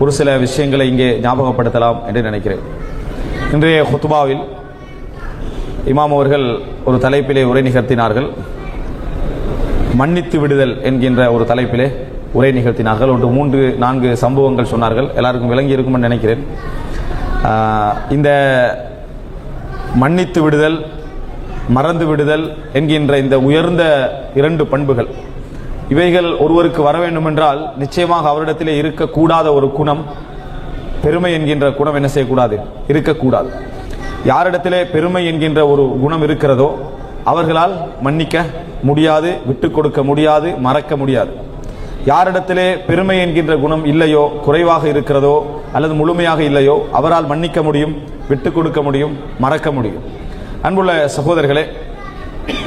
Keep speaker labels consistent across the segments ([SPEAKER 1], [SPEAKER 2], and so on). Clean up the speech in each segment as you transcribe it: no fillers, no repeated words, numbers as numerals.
[SPEAKER 1] ஒரு சில விஷயங்களை இங்கே ஞாபகப்படுத்தலாம் என்று நினைக்கிறேன். இன்றைய ஹுத்பாவில் இமாம் அவர்கள் ஒரு தலைப்பிலே உரை நிகழ்த்தினார்கள். மன்னித்து விடுதல் என்கின்ற ஒரு தலைப்பிலே உரை நிகழ்த்தினார்கள். ஒரு 3-4 சம்பவங்கள் சொன்னார்கள். எல்லாருக்கும் விளங்கி இருக்கும் என்று நினைக்கிறேன். இந்த மன்னித்து விடுதல், மறந்து விடுதல் என்கின்ற இந்த உயர்ந்த 2 பண்புகள், இவைகள் ஒருவருக்கு வர வேண்டும் என்றால் நிச்சயமாக அவரிடத்திலே இருக்கக்கூடாத ஒரு குணம், பெருமை என்கின்ற குணம் என்ன செய்யக்கூடாது, இருக்கக்கூடாது. யாரிடத்திலே பெருமை என்கின்ற ஒரு குணம் இருக்கிறதோ அவர்களால் மன்னிக்க முடியாது, விட்டு கொடுக்க முடியாது, மறக்க முடியாது. யாரிடத்திலே பெருமை என்கின்ற குணம் இல்லையோ, குறைவாக இருக்கிறதோ அல்லது முழுமையாக இல்லையோ, அவரால் மன்னிக்க முடியும், விட்டு கொடுக்க முடியும், மறக்க முடியும். அன்புள்ள சகோதரர்களே,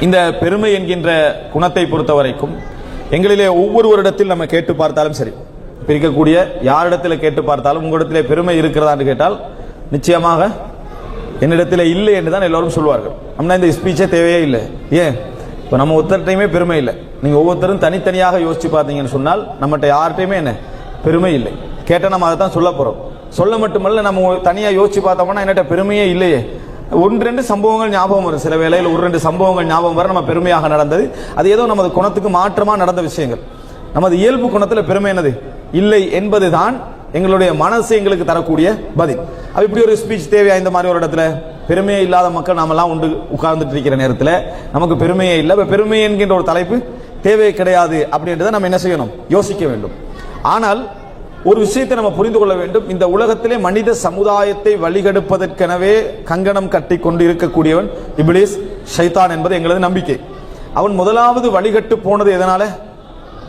[SPEAKER 1] இந்த பெருமை என்கின்ற குணத்தை பொறுத்த வரைக்கும் எங்களிலே ஒவ்வொருவரிடத்தில் நம்ம கேட்டு பார்த்தாலும் சரி, பிரிக்கக்கூடிய யாரிடத்தில் கேட்டு பார்த்தாலும் உங்களிடத்திலே பெருமை இருக்கிறதா என்று கேட்டால் நிச்சயமாக என்னிடத்தில் இல்லை என்று தான் எல்லோரும் சொல்வார்கள். நம்ம இந்த ஸ்பீச்சே தேவையே இல்லை. ஏன்? இப்போ நம்ம ஒருத்தர்கிட்டையுமே பெருமை இல்லை. நீங்கள் ஒவ்வொருத்தரும் தனித்தனியாக யோசிச்சு பார்த்தீங்கன்னு சொன்னால் நம்மகிட்ட யார்கிட்டையுமே என்ன பெருமை இல்லை. கேட்டால் நம்ம அதை தான் சொல்ல போகிறோம். சொல்ல மட்டுமல்ல, நம்ம தனியாக யோசிச்சு பார்த்தோம்னா என்னட்ட பெருமையே இல்லையே. 1-2 சம்பவங்கள் ஞாபகம் வரும். சில வேளையில் 1-2 சம்பவங்கள் ஞாபகம் வர நம்ம பெருமையாக நடந்தது, அது ஏதோ நமது குணத்துக்கு மாற்றமாக நடந்த விஷயங்கள். நமது இயல்பு குணத்தில் பெருமை என்னது இல்லை என்பது தான் எங்களுடைய மனசு எங்களுக்கு தரக்கூடிய பதில். அது இப்படி ஒரு ஸ்பீச் தேவையா? இந்த மாதிரி ஒரு இடத்துல பெருமையே இல்லாத மக்கள் நாமெல்லாம் உட்கார்ந்துட்டு இருக்கிற நேரத்தில் நமக்கு பெருமையே இல்லை, பெருமை என்கின்ற ஒரு தலைப்பு தேவை கிடையாது அப்படின்றத நம்ம என்ன செய்யணும், யோசிக்க வேண்டும். ஆனால் ஒரு விஷயத்தை நம்ம புரிந்து கொள்ள வேண்டும். இந்த உலகத்திலே மனித சமுதாயத்தை வழிகெடுப்பதற்கெனவே கங்கணம் கட்டி கொண்டு இருக்கக்கூடியவன் இப்லீஸ், ஷைத்தான் என்பது எங்களது நம்பிக்கை. அவன் முதலாவது வழிகட்டு போனது எதனால?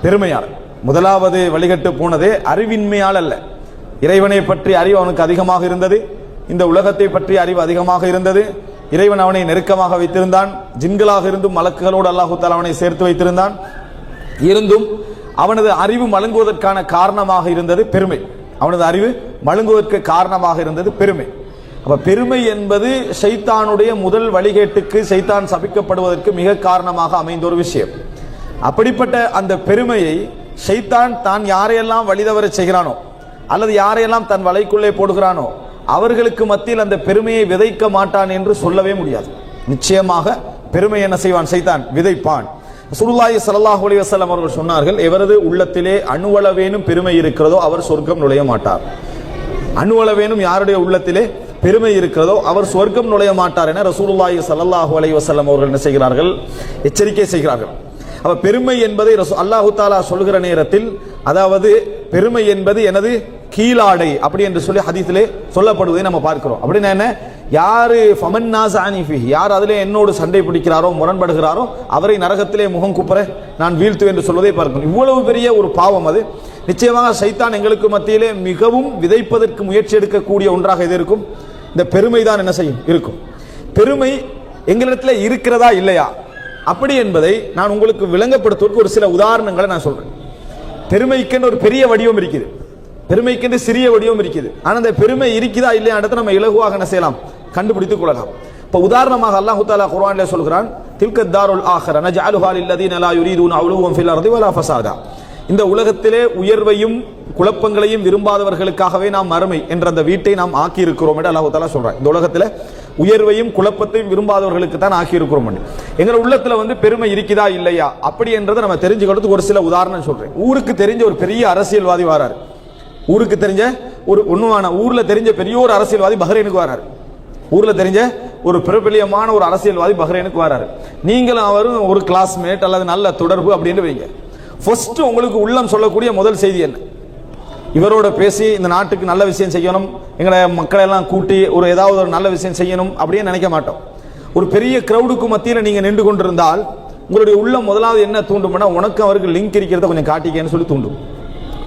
[SPEAKER 1] பெருமையால். முதலாவது வழிகட்டு போனதே அறிவின்மையால் அல்ல. இறைவனை பற்றி அறிவு அவனுக்கு அதிகமாக இருந்தது, இந்த உலகத்தை பற்றி அறிவு அதிகமாக இருந்தது. இறைவன் அவனை நெருக்கமாக வைத்திருந்தான். ஜின்களாக இருந்தும் மலக்குகளோடு அல்லாஹு தஆலா அவனை சேர்த்து வைத்திருந்தான். இருந்தும் அவனது அறிவு மழுங்குவதற்கான காரணமாக இருந்தது பெருமை. அவனது அறிவு மழுங்குவதற்கு காரணமாக இருந்தது பெருமை. அப்ப பெருமை என்பது ஷைத்தானுடைய முதல் வழிகேட்டுக்கு, ஷைத்தான் சபிக்கப்படுவதற்கு மிக காரணமாக அமைந்த ஒரு விஷயம். அப்படிப்பட்ட அந்த பெருமையை ஷைத்தான் தான் யாரையெல்லாம் வழிதவர செய்கிறானோ அல்லது யாரையெல்லாம் தன் வலைக்குள்ளே போடுகிறானோ அவர்களுக்கு மத்தியில் அந்த பெருமையை விதைக்க மாட்டான் என்று சொல்லவே முடியாது. நிச்சயமாக பெருமை என்ன செய்வான்? ஷைத்தான் விதைப்பான். ரசூலுல்லாஹி ஸல்லல்லாஹு அலைஹி வஸல்லம் அவர்கள் சொன்னார்கள், எவரது உள்ளத்திலே அணுவளவேனும் பெருமை இருக்கிறதோ அவர் சொர்க்கம் நுழைய மாட்டார். அணுவளவேனும் யாருடைய உள்ளத்திலே பெருமை இருக்கிறதோ அவர் சொர்க்கம் நுழைய மாட்டார் என ரசூலுல்லாஹி ஸல்லல்லாஹு அலைஹி வஸல்லம் அவர்கள் என்ன செய்கிறார்கள்? எச்சரிக்கை செய்கிறார்கள். அப்ப பெருமை என்பதை அல்லாஹு தஆலா சொல்கிற நேரத்தில், அதாவது பெருமை என்பது எனது கீழாடை அப்படி என்று சொல்லி ஹதீஸிலே சொல்லப்படுவதை நம்ம பார்க்கிறோம். அப்படின்னா என்ன? யாரு ஃபமன்னாஸானி ஃபீஹி, யார் அதிலே என்னோடு சண்டை பிடிக்கிறாரோ, முரண்படுகிறாரோ அவரை நரகத்திலே முகம் குப்புற நான் வீழ்த்துவேன் என்று சொல்வதை பார்க்கணும். இவ்வளவு பெரிய ஒரு பாவம் அது. நிச்சயமாக ஷைத்தான் எங்களுக்கு மத்தியிலே மிகவும் விதைப்பதற்கு முயற்சி எடுக்கக்கூடிய ஒன்றாக இது இருக்கும். இந்த பெருமை தான் என்ன செய்யும்? இருக்கும். பெருமை எங்களிடத்தில் இருக்கிறதா இல்லையா அப்படி என்பதை நான் உங்களுக்கு விளங்கப்படுத்துவதற்கு ஒரு சில உதாரணங்களை நான் சொல்றேன். பெருமைக்கென்று ஒரு பெரிய வடிவம் இருக்குது, பெருமைக்கென்று சிறிய வடிவம் இருக்குது. ஆனால் அந்த பெருமை இருக்குதா இல்லையா இடத்த நம்ம இலகுவாக என்ன செய்யலாம்? கண்டுபிடித்துக் கொள்ளலாம். இப்போ உதாரணமாக அல்லாஹு தஆலா குர்ஆனிலே சொல்கிறான், தில்கத் தாருல் ஆஹிர நஜஅலுஹா லில்லதீன லா யுரீதுன உலுவன் ஃபில் அர்தி வலா ஃபஸாதா. இந்த உலகத்திலே உயர்வையும் குழப்பங்களையும் விரும்பாதவர்களுக்காகவே நாம் மறுமை என்ற அந்த வீட்டை நாம் ஆக்கி இருக்கிறோம் என்று அல்லாஹு தஆலா சொல்றான். இந்த உலகத்தில் உயர்வையும் குழப்பத்தையும் விரும்பாதவர்களுக்கு தான் ஆக்கி இருக்கிறோம். எங்க உள்ளத்துல பெருமை இருக்குதா இல்லையா அப்படி என்றதை நம்ம தெரிஞ்சுக்கிறதுக்கு ஒரு சில உதாரணம் சொல்றேன். ஊருக்கு தெரிஞ்ச ஒரு பெரிய அரசியல்வாதி வராரு. ஊருக்கு தெரிஞ்ச ஒரு ஒண்ணுமான ஊர்ல தெரிஞ்ச பெரிய ஒரு அரசியல்வாதி பஹ்ரைனுக்கு வராரு. ஊர்ல தெரிஞ்ச ஒரு பிரபலியமான ஒரு அரசியல்வாதி பஹ்ரைனுக்கு வராரு. நீங்களும் அவரும் ஒரு கிளாஸ்மேட் அல்லது நல்ல தொடர்பு அப்படின்னு வைங்க. ஃபர்ஸ்ட் உங்களுக்கு உள்ளம் சொல்லக்கூடிய முதல் செய்தி என்ன? இவரோட பேசி இந்த நாட்டுக்கு நல்ல விஷயம் செய்யணும், எங்களை மக்களை எல்லாம் கூட்டி ஒரு ஏதாவது ஒரு நல்ல விஷயம் செய்யணும் அப்படின்னு நினைக்க மாட்டோம். ஒரு பெரிய கிரௌடுக்கு மத்தியில் நீங்க நின்று கொண்டிருந்தால் உங்களுடைய உள்ளம் முதலாவது என்ன தூண்டும்னா, உனக்கு அவருக்கு லிங்க் இருக்கிறத கொஞ்சம் காட்டிக்கன்னு சொல்லி தூண்டும்.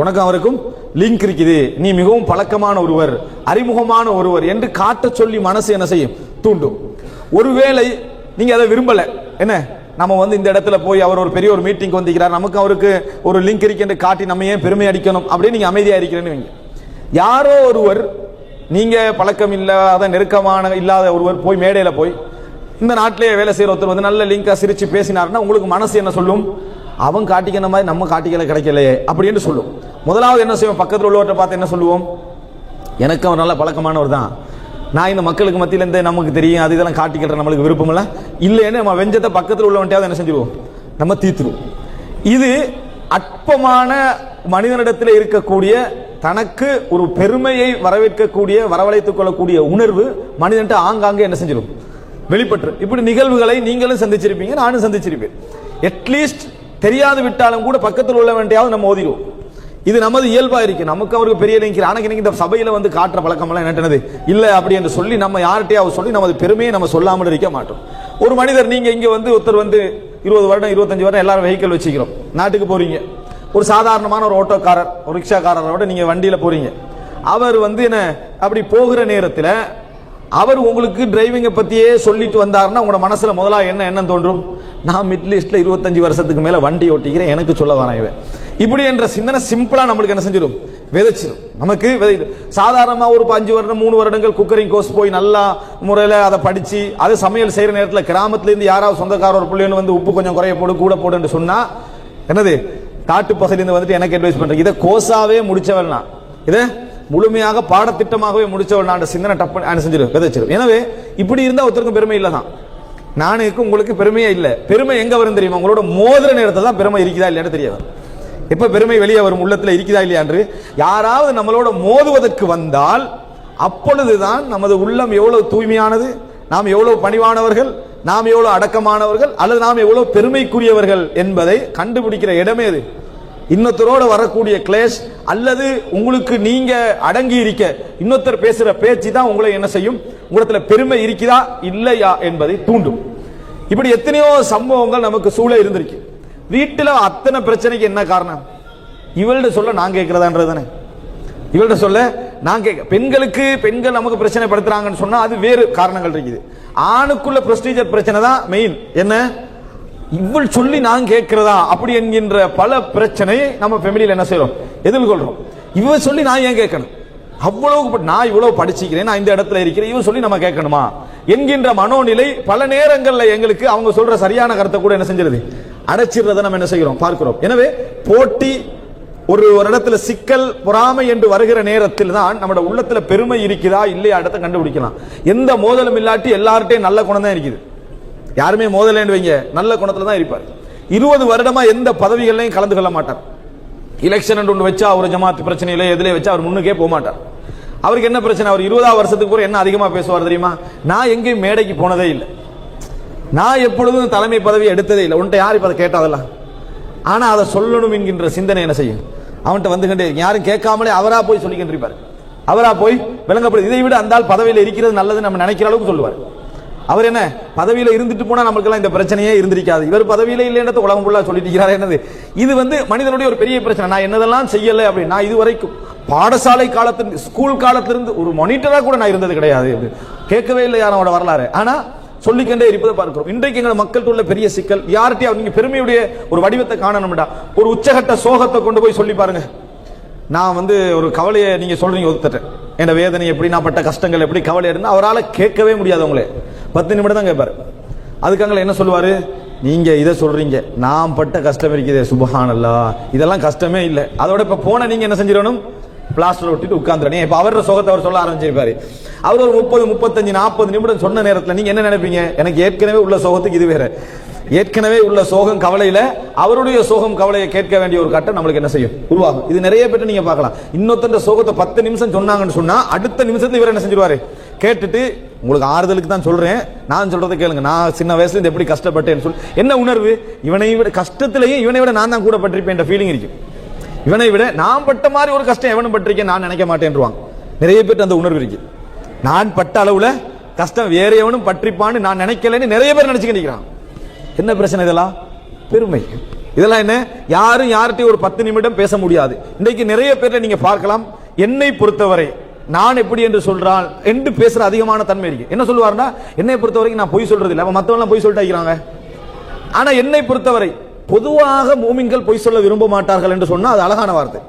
[SPEAKER 1] உனக்கு அவருக்கும் லிங்க் இருக்குது, நீ மிகவும் பழக்கமான ஒருவர், அறிமுகமான ஒருவர் என்று காட்ட சொல்லி மனசு என்ன செய்யும்? தூண்டும். ஒருவேளை நீங்க அதை விரும்பல, என்ன நம்ம இந்த இடத்துல போய் அவர் ஒரு பெரிய ஒரு மீட்டிங் வந்திருக்கிறார், நமக்கு அவருக்கு ஒரு லிங்க் இருக்கு காட்டி நம்ம ஏன் பெருமை அடிக்கணும் அப்படின்னு நீங்க அமைதியா இருக்கிறேன்னு யாரோ ஒருவர், நீங்க பழக்கம் இல்லாத நெருக்கமான இல்லாத ஒருவர் போய் மேடையில போய் இந்த நாட்டிலேயே வேலை செய்யற ஒருத்தர் நல்ல லிங்கா சிரிச்சு பேசினார்னா உங்களுக்கு மனசு என்ன சொல்லும்? அவன் காட்டிக்கிற மாதிரி நம்ம காட்டிக்கல கிடைக்கலையே அப்படின்னு சொல்லும். முதலாவது என்ன செய்வோம், பக்கத்தில் உள்ளவர்கிட்ட பார்த்து என்ன சொல்லுவோம், எனக்கு அவர் நல்ல பழக்கமானவர் தான், நான் இந்த மக்களுக்கு மத்தியில் இந்த நமக்கு தெரியும் அது இதெல்லாம் காட்டிக்கிற நம்மளுக்கு விருப்பம் இல்லை இல்லைன்னு நம்ம வெஞ்சத்தை பக்கத்தில் உள்ளவன்ட்டையாவது என்ன செஞ்சிருவோம், நம்ம தீத்துருவோம். இது அற்பமான மனிதனிடத்தில் இருக்கக்கூடிய தனக்கு ஒரு பெருமையை வரவேற்கக்கூடிய வரவழைத்துக் கொள்ளக்கூடிய உணர்வு மனிதன்ட்ட ஆங்காங்கே என்ன செஞ்சிடும், வெளிப்பட்டு. இப்படி நிகழ்வுகளை நீங்களும் சந்திச்சிருப்பீங்க, நானும் சந்திச்சிருப்பேன். அட்லீஸ்ட் தெரியாது விட்டாலும் கூட பக்கத்தில் உள்ள வேண்டியாவது நம்ம ஓதிடுவோம். இது நமது இயல்பா இருக்கு. நமக்கு அவருக்கு பெரிய நினைக்கிற ஆனால் இந்த சபையில வந்து காட்டுற பழக்கமெல்லாம் என்னது இல்லை அப்படி என்று சொல்லி நம்ம யார்கிட்டயாவது சொல்லி நமது பெருமையை நம்ம சொல்லாமல் இருக்க மாட்டோம். ஒரு மனிதர் நீங்க இங்க வந்து ஒருத்தர் வந்து 20 வருடம் 25 வருடம் எல்லாரும் வெஹிக்கிள் வச்சுக்கிறோம், நாட்டுக்கு போறீங்க, ஒரு சாதாரணமான ஒரு ஓட்டோக்காரர் ஒரு ரிக்ஷாக்காரரோட நீங்க வண்டியில போறீங்க. அவர் வந்து என்ன அப்படி போகிற நேரத்தில் அவர் உங்களுக்கு டிரைவிங்கை பத்தியே சொல்லிட்டு வந்தாருன்னா உங்களோட மனசுல முதலா என்ன தோன்றும், நான் மிடில் ஈஸ்ட்ல 25 வருஷத்துக்கு மேல வண்டி ஓட்டிக்கிறேன், எனக்கு சொல்ல வரேன் இப்படி என்ற சிந்தனை சிம்பிளா நம்மளுக்கு என்ன செஞ்சிடும், விதைச்சிடும். நமக்கு சாதாரணமா ஒரு 5 வருடம் 3 வருடங்கள் குக்கரிங் கோர்ஸ் போய் நல்லா முறையில் அதை படிச்சு அது சமையல் செய்யற நேரத்தில் கிராமத்துல இருந்து யாராவது சொந்தக்கார ஒரு பிள்ளைன்னு வந்து உப்பு கொஞ்சம் குறைய போடு கூட போடுன்னு சொன்னா என்னது, காட்டு பகுதியிலிருந்து வந்துட்டு எனக்கு அட்வைஸ் பண்றேன், இதை கோசாவே முடிச்சவன் நான், இதை முழுமையாக பாடத்திட்டமாகவே முடிச்சவன் நான் சிந்தனை டப்பு செஞ்சிடும் விதைச்சிடும். எனவே இப்படி இருந்தா ஒருத்தருக்கும் பெருமை இல்லை தான், நானுக்கு உங்களுக்கு பெருமையே இல்லை. பெருமை எங்க வரும் தெரியுமா, உங்களோட மோதிர நேரத்தில் தான் பெருமை இருக்குதா இல்லையான்னு தெரியாது. எப்ப பெருமை வெளியே வரும், உள்ளத்துல இருக்குதா இல்லையா என்று யாராவது நம்மளோட மோதுவதற்கு வந்தால் அப்பொழுதுதான் நமது உள்ளம் எவ்வளவு தூய்மையானது, நாம் எவ்வளவு பணிவானவர்கள், நாம் எவ்வளவு அடக்கமானவர்கள், அல்லது நாம் எவ்வளவு பெருமைக்குரியவர்கள் என்பதை கண்டுபிடிக்கிற இடமே அது. இன்னொருத்தரோட வரக்கூடிய கிளேஷ் அல்லது உங்களுக்கு நீங்க அடங்கி இருக்க இன்னொருத்தர் பேசுற பேச்சு தான் உங்களை என்ன செய்யும், உங்களத்துல பெருமை இருக்குதா இல்லையா என்பதை தூண்டும். இப்படி எத்தனையோ சம்பவங்கள் நமக்கு சூழ இருந்திருக்கு. வீட்டில் அத்தனை பிரச்சனைக்கு என்ன காரணம், இவள்கிட்ட சொல்ல நான் கேட்கிறதான்றதானே, இவள்கிட்ட சொல்ல நான் கேட்க. பெண்கள் நமக்கு பிரச்சனை படுத்துறாங்கன்னு சொன்னா அது வேறு காரணங்கள் இருக்குது. ஆணுக்குள்ள ப்ரொசீஜர் பிரச்சனை தான் மெயின். என்ன, இவள் சொல்லி நான் கேட்கிறதா அப்படி என்கின்ற பல பிரச்சனையை நம்ம ஃபேமிலியில் என்ன செய்யறோம், எதிர்கொள்றோம். இவ சொல்லி நான் ஏன் கேட்கணும், அவ்வளவு நான் இவ்வளவு படிச்சுக்கிறேன், நான் இந்த இடத்துல இருக்கிறேன், இவன் சொல்லி நம்ம கேட்கணுமா என்கின்ற மனோநிலை பல நேரங்களில் எங்களுக்கு அவங்க சொல்ற சரியான கருத்தை கூட என்ன செஞ்சிருது, அடைச்சிடுறதை நம்ம என்ன செய்கிறோம் பார்க்கிறோம். எனவே போட்டி ஒரு இடத்துல சிக்கல் பொறாமை என்று வருகிற நேரத்தில் தான் நம்மளோட உள்ளத்துல பெருமை இருக்குதா இல்லையா இடத்தை கண்டுபிடிக்கலாம். எந்த மோதலும் இல்லாட்டி எல்லார்ட்டையும் நல்ல குணம் தான் இருக்குது, யாருமே மோதலேன்னு வைங்க நல்ல குணத்துல தான் இருப்பார். 20 வருடமா எந்த பதவிகளையும் கலந்து கொள்ள மாட்டார். எலெக்ஷன் ஒன்று வச்சா ஒரு ஜமாத் பிரச்சனையில எதிலே வச்சா அவர் முன்னுக்கே போக மாட்டார். அவருக்கு என்ன பிரச்சனை, அவர் 20ஆவது வருஷத்துக்கு கூட என்ன அதிகமா பேசுவார் தெரியுமா, நான் எங்கேயும் மேடைக்கு போனதே இல்லை, நான் எப்பொழுதும் தலைமை பதவி எடுத்ததே இல்லை, உன்ட்ட யார் இப்ப அதை கேட்டாதெல்லாம். ஆனா அதை சொல்லணும் என்கின்ற சிந்தனை என்ன செய்யும், அவன்கிட்ட வந்துகிட்டே யாரும் கேட்காமலே அவரா போய் சொல்லிக்கிட்டு இருப்பார், அவரா போய் விளங்கப்படுது. இதை விட அந்த பதவியில் இருக்கிறது நல்லது நம்ம நினைக்கிற அளவுக்கு சொல்லுவார். அவர் என்ன பதவியில இருந்துட்டு போனா நமக்கு இந்த பிரச்சனையே இருந்திருக்காது, இவர் பதவியில இல்லைன்றத உலகம் ஃபுல்லா சொல்லிட்டு இருக்கிறார். என்னது இது மனிதனுடைய ஒரு பெரிய பிரச்சனை. நான் என்னதெல்லாம் செய்யல அப்படின்னு நான் இதுவரைக்கும் பாடசாலை காலத்திலிருந்து ஸ்கூல் காலத்திலிருந்து ஒரு மானிட்டரா கூட நான் இருந்தது கிடையாது, கேட்கவே இல்லை யாரோட வரலாறு. ஆனா சொல்லிக்கொண்டே இருப்பதை பார்க்கிறோம். இன்றைக்கு எங்கள் மக்கள் உள்ள பெரிய சிக்கல், யார்கிட்டயும் நீங்க பெருமையுடைய ஒரு வடிவத்தை காணணும்டா, ஒரு உச்சகட்ட சோகத்தை கொண்டு போய் சொல்லி பாருங்க. நான் ஒரு கவலையை நீங்க சொல்றீங்க ஒருத்தர், என் வேதனை எப்படி, நான் பட்ட கஷ்டங்கள் எப்படி, கவலை இருந்தா அவரால் கேட்கவே முடியாது. அவங்களே 10 நிமிடம் தான் கேட்பாரு. அதுக்காக என்ன சொல்லுவாரு, நீங்க இதை சொல்றீங்க, நான் பட்ட கஷ்டம் இருக்குது, சுபஹானல்லாஹ், இதெல்லாம் கஷ்டமே இல்லை. அதோட இப்ப போன நீங்க என்ன செஞ்சிடணும், பிளாஸ்டர் ஒட்டிட்டு உட்கார்ந்துடணும். இப்ப அவரோட சோகத்தை அவர் சொல்ல ஆரம்பிச்சிருப்பாரு. அவர் ஒரு 30, 35, 40 நிமிடம் சொன்ன நேரத்தில் நீங்க என்ன நினைப்பீங்க, எனக்கு ஏற்கனவே உள்ள சோகத்துக்கு இது வேற, ஏற்கனவே உள்ள சோகம் கவலையில அவருடைய சோகம் கவலையை கேட்க வேண்டிய ஒரு கட்டம் நம்மளுக்கு என்ன செய்யும் உருவாகும். இது நிறைய பேர் நீங்க பார்க்கலாம். இன்னொருத்த சோகத்தை 10 நிமிஷம் சொன்னாங்கன்னு சொன்னா அடுத்த நிமிஷத்துல இவர் என்ன செஞ்சிருவாரு, கேட்டுட்டு உங்களுக்கு ஆறுதலுக்கு தான் சொல்றேன், நான் சொல்றதை கேளுங்க, நான் சின்ன வயசுல இருந்து எப்படி கஷ்டப்பட்டேன்னு சொல்லி என்ன உணர்வு, இவனை விட கஷ்டத்திலேயே இவனை விட நான் தான் கூட பட்டிருப்பேன் ஃபீலிங் இருக்கு, இவனை விட நான் பட்ட மாதிரி ஒரு கஷ்டம் எவனும் பட்டிருக்கேன் நான் நினைக்க மாட்டேன்ருவாங்க. நிறைய பேர் அந்த உணர்வு இருக்கு. நான் பட்ட அளவுல கஷ்டம் வேற எவனும் பற்றிப்பான்னு நான் நினைக்கலன்னு நிறைய பேர் நினைச்சுக்கிட்டு இருக்கிறான். என்ன பிரச்சனை, இதெல்லாம் பெருமை. இதெல்லாம் என்ன, யாரும் யார்கிட்டையும் ஒரு 10 நிமிடம் பேச முடியாது. இன்றைக்கு நிறைய பேரை நீங்க பார்க்கலாம், என்னை பொறுத்தவரை நான் எப்படி என்று சொல்றான் என்று பேசுற அதிகமான தன்மை இருக்கு. என்ன சொல்லுவாருன்னா, என்னை பொறுத்தவரைக்கும் நான் பொய் சொல்றது இல்லை, மற்றவங்க பொய் சொல்லிட்டு இருக்கிறாங்க. ஆனா என்னை பொறுத்தவரை பொதுவாக மூமின்கள் பொய் சொல்ல விரும்ப மாட்டார்கள் என்று சொன்னா அது அழகான வார்த்தை.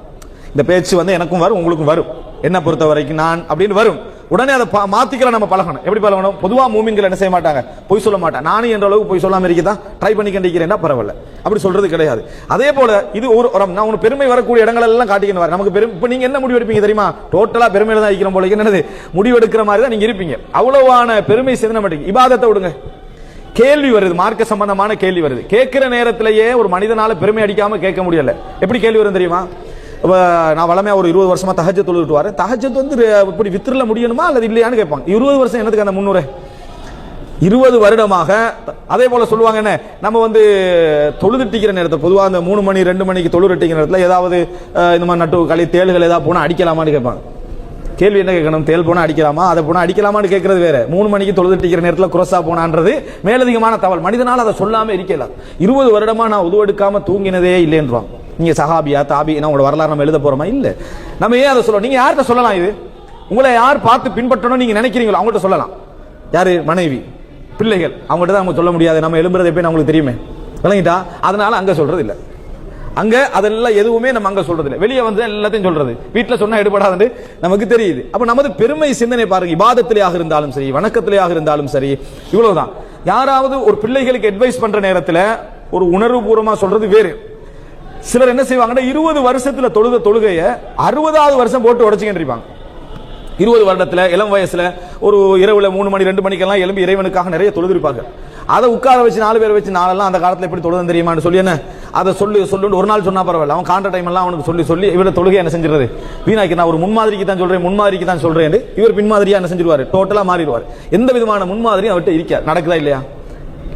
[SPEAKER 1] இந்த பேச்சு எனக்கும் வரும் உங்களுக்கும் வரும், என்ன பொறுத்த வரைக்கும் நான் அப்படின்னு வரும். உடனே அதை மாத்திக்கலாம். நம்ம பழகணும். எப்படி பழகணும்? பொதுவா மூமின்கள் என்ன செய்ய மாட்டாங்க? பொய் சொல்ல மாட்டாங்க. நானும் என்ற அளவுக்கு பொய் சொல்லாம இருக்கதான் ட்ரை பண்ணி கண்டிக்கிறேன்னா பரவாயில்ல, அப்படி சொல்றது கிடையாது. அதே போல இது ஒரு நான் உனக்கு பெருமை வரக்கூடிய இடங்கள் எல்லாம் காட்டிக்கணும். நமக்கு பெருமை. இப்ப நீங்க என்ன முடிவு எடுப்பீங்க தெரியுமா? டோட்டலா பெருமையில தான் இருக்கிற போல என்னது முடிவு எடுக்கிற மாதிரி தான் நீங்க இருப்பீங்க. அவ்வளவான பெருமை சிந்தனை மாட்டீங்க. இபாதத்தை விடுங்க, கேள்வி வருது, மார்க்க சம்பந்தமான கேள்வி வருது. கேட்கிற நேரத்திலேயே ஒரு மனிதனால பெருமை அடிக்காம கேட்க முடியல. எப்படி கேள்வி வரும் தெரியுமா? நான் வளமையா ஒரு 20 வருஷமா தஹஜ்ஜத் தொழுதுட்டு வரேன். தஹஜ்ஜத் வந்து இப்படி வித்ரில முடியணுமா அல்லது இல்லையான்னு கேட்பாங்க. 20 வருஷம் என்னதுக்கு அந்த 300? 20 வருடமாக. அதே போல சொல்லுவாங்க, என்ன நம்ம வந்து தொழுதுட்டிக்கிற நேரத்தில் பொதுவாக அந்த 3 மணி 2 மணிக்கு தொழுதுட்டிக்கிற நேரத்தில் ஏதாவது இந்த மாதிரி நட்டு களி தேள்கள் ஏதாவது போனால் அடிக்கலாமான்னு கேட்பாங்க. கேள்வி என்ன கேட்கணும்? தேல் போனா அடிக்கலாமா, அதை போனா அடிக்கலாமான்னு கேட்கறது வேற. 3 மணிக்கு தொழுதுட்டிக்கிற நேரத்தில் குரோசா போனான்றது மேலதிகமான தவறு. மனிதனால் அதை சொல்லாம இருக்கல. 20 வருடமா நான் உதுவெடுக்காம தூங்கினதே இல்லைன்றான். நீங்க சஹாபியா தாபி உங்களோட வரலாறு நம்ம எழுத போறோமா? இல்ல. நம்ம ஏன் அதை சொல்லணும்? நீங்க யார்கிட்ட சொல்லலாம்? இது உங்களை யார் பார்த்து பின்பற்றணும் நீங்க நினைக்கிறீங்களோ அவங்கள்ட்ட சொல்லலாம். யாரு? மனைவி, பிள்ளைகள். அவங்கள்ட்ட தான் நம்ம சொல்ல முடியாது. நம்ம எழும்புறது எப்பயும் நம்மளுக்கு தெரியுமே, விளங்கிட்டா? அதனால அங்க சொல்றது இல்லை. அங்க அதெல்லாம் எதுவுமே நம்ம அங்க சொல்றது இல்லை. வெளியே வந்து எல்லாத்தையும் சொல்றது. வீட்டுல சொன்னா எடுபடாது நமக்கு தெரியுது. அப்ப நமது பெருமை சிந்தனை பாருங்க. இபாதத்திலேயாக இருந்தாலும் சரி, வணக்கத்திலேயாக இருந்தாலும் சரி, இவ்வளவுதான். யாராவது ஒரு பிள்ளைகளுக்கு அட்வைஸ் பண்ற நேரத்தில் ஒரு உணர்வு பூர்வமா சொல்றது வேறு. சிலர் என்ன செய்வாங்கன்னா 20 வருஷத்துல தொழுத தொழுகைய 60வது வருஷம் போட்டு உடைச்சுக்கிட்டு 20 வருடத்துல இளம் வயசுல ஒரு இரவுல 3 மணி 2 மணிக்கெல்லாம் எழும்பி இறைவனுக்காக நிறைய தொழுதிருப்பார்கள். அதை உட்கார வச்சு 4 பேர் வச்சு நாளெல்லாம் அந்த காலத்துல எப்படி தொழுதுன்னு தெரியுமான்னு சொல்லி என்ன அதை சொல்லி ஒரு நாள் சொன்னா பரவாயில்ல. அவன் காண்ற டைம் எல்லாம் அவனுக்கு சொல்லி இவர தொழுகை என்ன செஞ்சிருது வீணாக்கி. நான் ஒரு முன்மாதிரிக்கு தான் சொல்றேன், முன்மாதிரிக்கு தான் சொல்றேன். இவர் பின்மாதிரியா என்ன செஞ்சிருவாரு? டோட்டலா மாறிடுவார். எந்த விதமான முன்மாதிரியும் அவர்கிட்ட இருக்காது. நடக்குதா இல்லையா?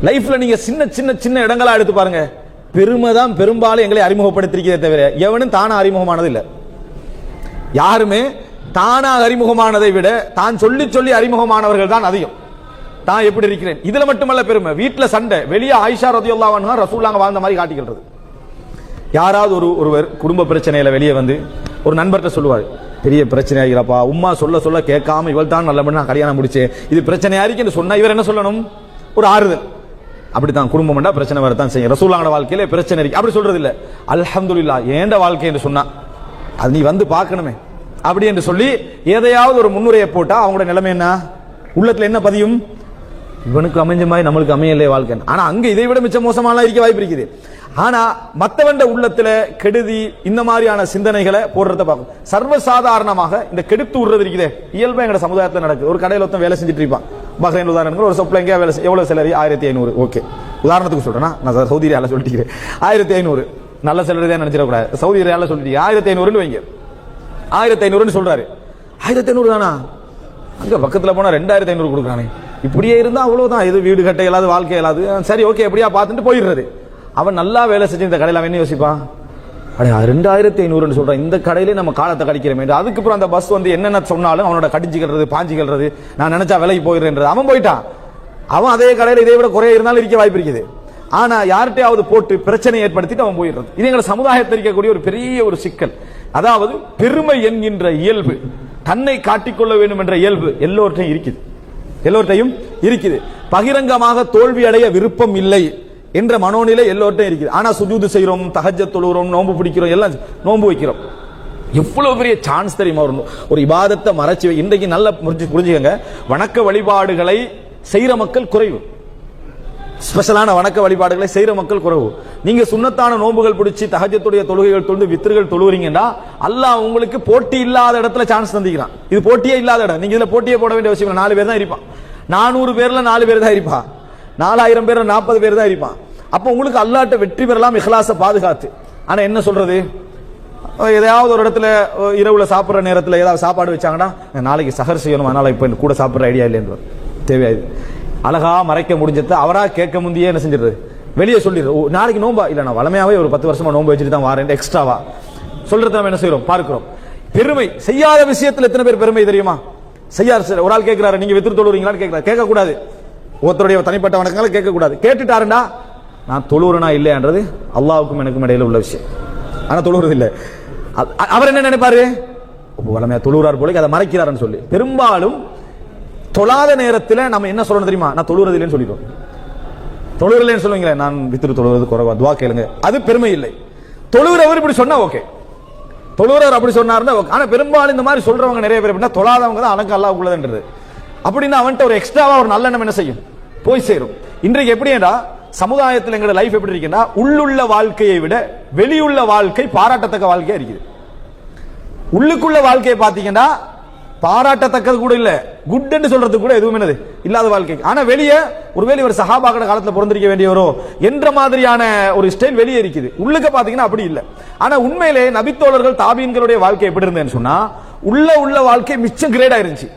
[SPEAKER 1] லைஃப்ல நீங்க சின்ன சின்ன சின்ன இடங்களா எடுத்து பாருங்க. பெருமை தான் பெரும்பாலும் எங்களை அறிமுகப்படுத்திருக்கிறதே தவிர எவனும் தானா அறிமுகமானது இல்லை. யாருமே தானாக அறிமுகமானதை விட தான் சொல்லி சொல்லி அறிமுகமானவர்கள் தான் அதிகம். தான் எப்படி இருக்கிறேன் இதுல மட்டுமல்ல பெருமை. வீட்டுல சண்டை, வெளியே ஆயிஷா ரலியல்லாஹு அன்ஹா ரசூலுல்லாஹ் வாழ்ந்த மாதிரி காட்டிக்கிறது. யாராவது ஒருவர் குடும்ப பிரச்சனையில வெளியே வந்து ஒரு நண்பர்கிட்ட சொல்லுவார், பெரிய பிரச்சனை ஆகிறப்பா, உம்மா சொல்ல சொல்ல கேட்காம இவள் தான் நல்ல நான் கல்யாணம் முடிச்சேன், இது பிரச்சனையா இருக்குன்னு சொன்னா இவர் என்ன சொல்லணும்? ஒரு ஆறுதல். அப்படித்தான் குடும்பம் பிரச்சனை வரத்தான் செய்யும். ரசூலுல்லாஹ் வாழ்க்கையில பிரச்சனை இருக்கு அப்படி சொல்றது இல்ல. அல்ஹம்துலில்லாஹ் ஏண்ட வாழ்க்கை என்று சொன்னா அது நீ வந்து பார்க்கணுமே அப்படி என்று சொல்லி எதையாவது ஒரு முன்னுரையை போட்டா அவங்களோட நிலைமை என்ன? உள்ளத்துல என்ன பதியும்? இவனுக்கு அமைஞ்ச மாதிரி நம்மளுக்கு அமையலையே வாழ்க்கை. ஆனா அங்க இதை விட மிச்ச மோசமாலாம் இருக்க வாய்ப்பு இருக்குது. ஆனா மத்தவண்ட உள்ளத்துல கெடுதி இந்த மாதிரியான சிந்தனைகளை போடுறத பார்க்கும். சர்வசாதாரணமாக இந்த கெடுத்து விடுறது இருக்குதே இயல்பா எங்க சமுதாயத்தில் நடக்குது. ஒரு கடையில் ஒருத்தன் வேலை செஞ்சுட்டு இருப்பான். பஹ்ரைன் உதாரணங்கள் ஒரு சொப்ல எங்கேயா வேலை எவ்வளவு சேலரி? 1500. ஓகே, உதாரணத்துக்கு சொல்றேன்னா நான் சவுதி ரியால சொல்லிட்டு 1500 நல்ல சேலரி தான் நினைச்சிடக்கூடாது. சவுதி ரியால சொல்லிட்டு 1500 வைங்க. 1500 சொல்றாரு. 1500 தானா? அங்க பக்கத்துல போனா 2500 கொடுக்குறானே. இப்படியே இருந்தா அவ்வளவுதான். எது வீடு கட்ட இயலாது, வாழ்க்கை இயலாது. சரி ஓகே எப்படியா பார்த்துட்டு போயிடுறது. அவன் நல்லா வேலை செஞ்சு இந்த கடையில் அவன் என்ன யோசிப்பான்? அடே 2500 சொல்றான், இந்த கடையிலே நம்ம காலத்தை கடிக்கிறோம். அதுக்கப்புறம் அந்த பஸ் வந்து என்னென்ன சொன்னாலும் அவனோட கடிஞ்சிக்கிறது பாஞ்சிக்கிறது, நான் நினைச்சா விலைக்கு போயிடுறேன்றது. அவன் போயிட்டான். அவன் அதே கடையில் இதை விட குறைய இருந்தாலும் இருக்க வாய்ப்பு இருக்குது. ஆனா யார்கிட்டையாவது போட்டு பிரச்சனை ஏற்படுத்திட்டு அவன் போயிடுறது. இது எங்களை சமுதாயத்தில் இருக்கக்கூடிய ஒரு பெரிய ஒரு சிக்கல். அதாவது பெருமை என்கின்ற இயல்பு, தன்னை காட்டிக்கொள்ள வேண்டும் என்ற இயல்பு எல்லோர்ட்டையும் இருக்குது. பகிரங்கமாக தோல்வி அடைய விருப்பம் இல்லை என்ற மனோநிலை எல்லோர்ட்டையும் இருக்குது. ஆனா சுஜூது செய்யறோம், தஹஜ்ஜத் தொழுகிறோம், நோன்பு பிடிக்கிறோம், எல்லாம் நோன்பு வைக்கிறோம். எவ்வளவு பெரிய சான்ஸ் தெரியுமா? ஒரு இபாதத்தை மறைச்சு இன்றைக்கு நல்ல புரிஞ்சுக்கங்க. வணக்க வழிபாடுகளை செய்யற மக்கள் குறைவு. ஸ்பெஷலான வணக்க வழிபாடுகளை செய்யற மக்கள் குறைவு. நீங்க சுன்னத்தான நோன்புகள் பிடிச்சி தஹஜ்ஜத்துடைய தொழுகைகள் தொழுது வித்ர்கள் தொழுகிறீங்கன்னா அல்லாஹ் உங்களுக்கு போட்டி இல்லாத இடத்துல சான்ஸ் தந்திக்கிறான். இது போட்டியே இல்லாத இடம். நீங்க இதுல போட்டியே போட வேண்டிய அவசியம் 4 பேர் தான் இருப்பான். 400 பேர்ல 4 பேர் தான் இருப்பான். 4000 பேர்ல 40 பேர் தான் இருப்பான். அப்ப உங்களுக்கு அல்லாஹ்ட்ட வெற்றி பெறலாம் இஹ்லாஸை பாதுகாத்து. ஆனா என்ன சொல்றது? ஏதாவது ஒரு இடத்துல இரவுல சாப்பிடுற நேரத்தில் ஏதாவது சாப்பாடு வச்சாங்கன்னா நாளைக்கு சஹர் செய்யணும், அதனால இப்ப கூட சாப்பிடுற ஐடியா இல்லைன்ற தேவையாது. அழகா மறைக்க முடிஞ்சது. அவரா கேட்க முந்தையே என்ன செஞ்சிருது? வெளியே சொல்லிடுறது. நாளைக்கு நோம்பா இல்ல, நான் வளமையாவே ஒரு 10 வருஷமா நோம்பு வச்சுட்டு தான் வரேன் எக்ஸ்ட்ராவா சொல்றது. நம்ம என்ன செய்யறோம்? பார்க்கிறோம். பெருமை செய்யாத விஷயத்தில் எத்தனை பேர் பெருமை தெரியுமா? செய்யாரு. ஒரு ஆள் கேட்கிறாரு, நீங்க வித்திரு தொழுறீங்களான்னு கேட்கிறாரு. கேட்க கூடாது. ஒருத்தருடைய தனிப்பட்ட வணக்கங்களை கேட்க கூடாது. கேட்டுட்டாருண்டா நான் தொழுறனா இல்லையான்றது அல்லாவுக்கும் எனக்கும் இடையில உள்ள விஷயம். ஆனா தொழுறது இல்லை. அவர் என்ன நினைப்பாரு? வளமையா தொழுறார் போல அதை மறைக்கிறாருன்னு சொல்லி. பெரும்பாலும் தொழாத நேரத்தில் நம்ம என்ன சொல்லணும் தெரியுமா? நான் தொழுறது இல்லைன்னு சொல்லிடுவோம். தொழுறலன்னு சொல்லுவீங்களே, நான் வித்திரு தொழுவது குறைவா, துவா கேளுங்க. அது பெருமை இல்லை. தொழுகிறவர் இப்படி சொன்னா ஓகே. தொழுகிறார் அப்படி சொன்னாருன்னா. ஆனா பெரும்பாலும் இந்த மாதிரி சொல்றவங்க நிறைய பேர் எப்படின்னா தொழாதவங்க தான் அணக்கு அல்லாஹ் உள்ளதுன்றது. அப்படின்னா அவன்கிட்ட ஒரு எக்ஸ்ட்ராவா ஒரு நல்லெண்ணம் என்ன செய்யும், போய் சேரும். இன்றைக்கு எப்படின்னா சமுதாயத்தில் எங்களோட லைஃப் எப்படி இருக்குன்னா, உள்ளுள்ள வாழ்க்கையை விட வெளியுள்ள வாழ்க்கை பாராட்டத்தக்க வாழ்க்கையா இருக்குது. உள்ளுக்குள்ள வாழ்க்கையை பாத்தீங்கன்னா பாராட்டத்தக்கது கூட இல்ல, குட் என்று சொல்றதுக்கு கூட எதுவும் என்னது இல்லாத வாழ்க்கை. ஆனா வெளியே ஒருவேளை ஒரு சஹாபாக்கள காலத்துல பிறந்திருக்க வேண்டியவரோ என்ற மாதிரியான ஒரு ஸ்டைல் வெளியே இருக்குது. உள்ளுக்க பாத்தீங்கன்னா அப்படி இல்ல. ஆனா உண்மையிலே நபித்தோழர்கள் தாபீன்களுடைய வாழ்க்கை எப்படி இருந்ததுன்னு சொன்னா, உள்ள வாழ்க்கை மிச்சம் கிரேடா இருந்துச்சு.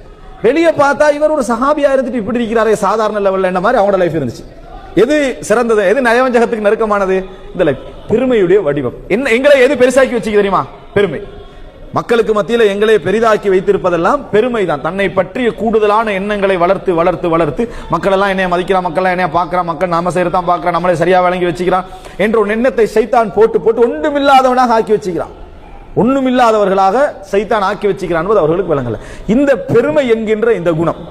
[SPEAKER 1] வெளியே பார்த்தா இவர் ஒரு சஹாபியா இருந்துட்டு இப்படி இருக்கிறாரே சாதாரண லெவல்ல என்ன மாதிரி அவங்களோட லைஃப் இருந்துச்சு. எது சிறந்தது, எது நயவஞ்சகத்துக்கு நெருக்கமானது? இந்த லைஃப். பெருமையுடைய வடிவம் என்ன, எங்களை எது பெருசாக்கி வச்சுக்க தெரியுமா? பெருமை. மக்களுக்கு மத்தியில் எங்களை பெரிதாக்கி வைத்திருப்பதெல்லாம் பெருமை தான். தன்னை பற்றிய கூடுதலான எண்ணங்களை வளர்த்து வளர்த்து வளர்த்து மக்கள் எல்லாம் என்னைய மதிக்கிறான், மக்கள் எல்லாம் என்னைய பார்க்கிறான், மக்கள் நாம செய்யறதான் பார்க்கிறான், நம்மளை சரியா வழங்கி வச்சுக்கிறான் என்ற ஒரு எண்ணத்தை சைத்தான் போட்டு போட்டு ஒன்றுமில்லாதவனாக ஆக்கி வச்சுக்கிறான். ஒண்ணுமில்லாதவர்களாக சைத்தான் ஆக்கி வச்சுக்கிறான் என்பது அவர்களுக்கு விளங்கல. இந்த பெருமை என்கின்ற இந்த குணம்